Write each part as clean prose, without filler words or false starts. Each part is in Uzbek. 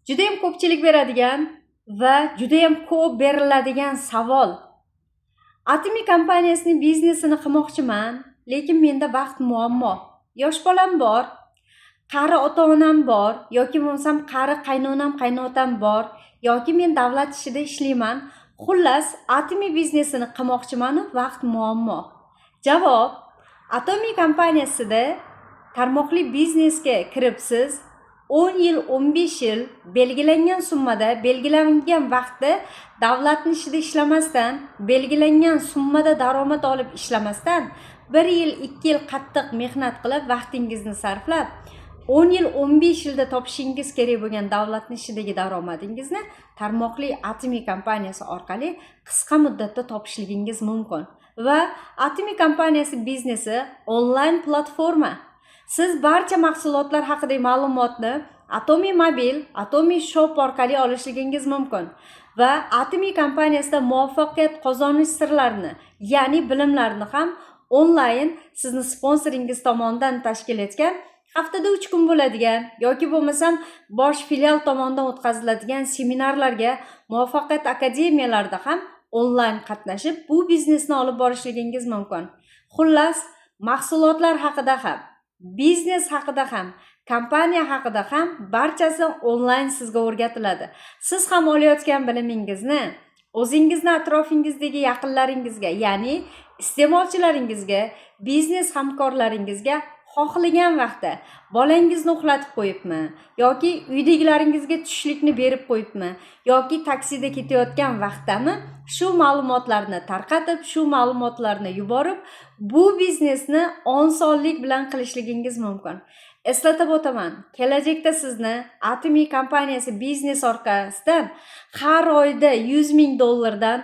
Juda ham ko'pchilik beradigan va juda ham ko'p beriladigan savol. Atomi kompaniyasining biznesini qilmoqchiman, lekin menda vaqt muammo. Yosh bolam bor, qari ota-onam bor, yoki bo'lmasam qari qaynonam, qaynotam bor, yoki men davlat ishida ishlayman. Xullas, atomi biznesini qilmoqchiman, vaqt muammo. Javob: Atomi kompaniyasida tarmoqli biznesga kiribsiz. 10 yil, 15 yil belgilangan summada, belgilangan vaqtda davlatning ishida ishlamasdan, belgilangan summada daromad olib ishlamasdan 1 yil, 2 yil qattiq mehnat qilib, vaqtingizni sarflab 10 yil, 15 yilda topishingiz kerak bo'lgan davlatning ishidagi daromadingizni tarmoqli atomi kompaniyasi orqali qisqa muddatda topishligingiz mumkin. Va atomi kompaniyasi biznesi onlayn platforma. Siz barcha mahsulotlar haqidagi ma'lumotni Atomi Mobil, Atomi Shop orqali olishligingiz mumkin. Va Atomi kompaniyasida muvaffaqiyat qozonish sirlarini, ya'ni bilimlarni ham onlayn sizni sponsoringiz tomonidan tashkil etgan haftada 3 kun bo'ladigan yoki bo'lmasam bosh filial tomonidan o'tkaziladigan seminarlarga, muvaffaqiyat akademiyalarida ham onlayn qatnashib, bu biznesni olib borishligingiz mumkin. Xullas, mahsulotlar haqida ham, biznes haqida ham, kompaniya haqida ham barchasi onlayn sizga o'rgatiladi. Siz ham olayotgan bilimingizni o'zingizni atrofingizdagi yaqinlaringizga, ya'ni iste'molchilaringizga, biznes hamkorlaringizga xohlagan vaqtda bolangizni uxlatib qo'yibmi yoki uydagilaringizga tushlikni berib qo'yibmi yoki taksida ketayotgan vaqtdami, shu ma'lumotlarni tarqatib, shu ma'lumotlarni yuborib, bu biznesni osonlik bilan qilishligingiz mumkin. Eslatib o'taman, kelajakda sizni Atomi kompaniyasi biznes orqasidan har oyda $100,000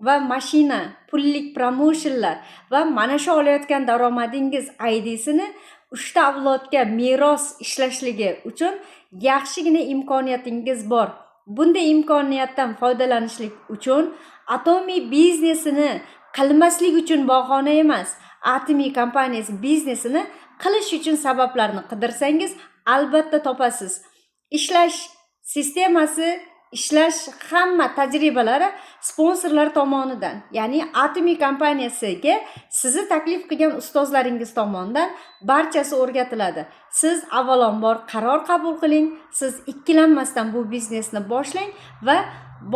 va mashina, pullik promotionlar va mana shu olayotgan daromadingiz IDsini 3 ta avlodga meros ishlashligi uchun yaxshigina imkoniyatingiz bor. Bunday imkoniyatdan foydalanishlik uchun Atomi biznesini qilmaslik uchun bahona emas, Atomi kompaniyasi biznesini qilish uchun sabablarni qidirsangiz, albatta topasiz. Ishlash sistemasi, ishlash hamma tajribalari sponsorlar tomonidan, ya'ni Atomi kompaniyasiga sizni taklif qilgan ustozlaringiz tomonidan barchasi o'rgatiladi. Siz avvalambor qaror qabul qiling, siz ikkilanmasdan bu biznesni boshlang va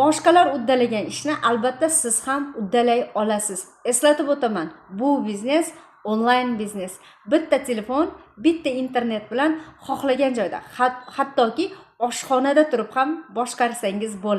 boshqalar uddalagan ishni albatta siz ham uddalay olasiz. Eslatib o'taman, bu biznes onlayn biznes. Bitta telefon, bitta internet bilan xohlagan joyda, hattoki oshxonada turib ham boshqarsangiz bo'ladi.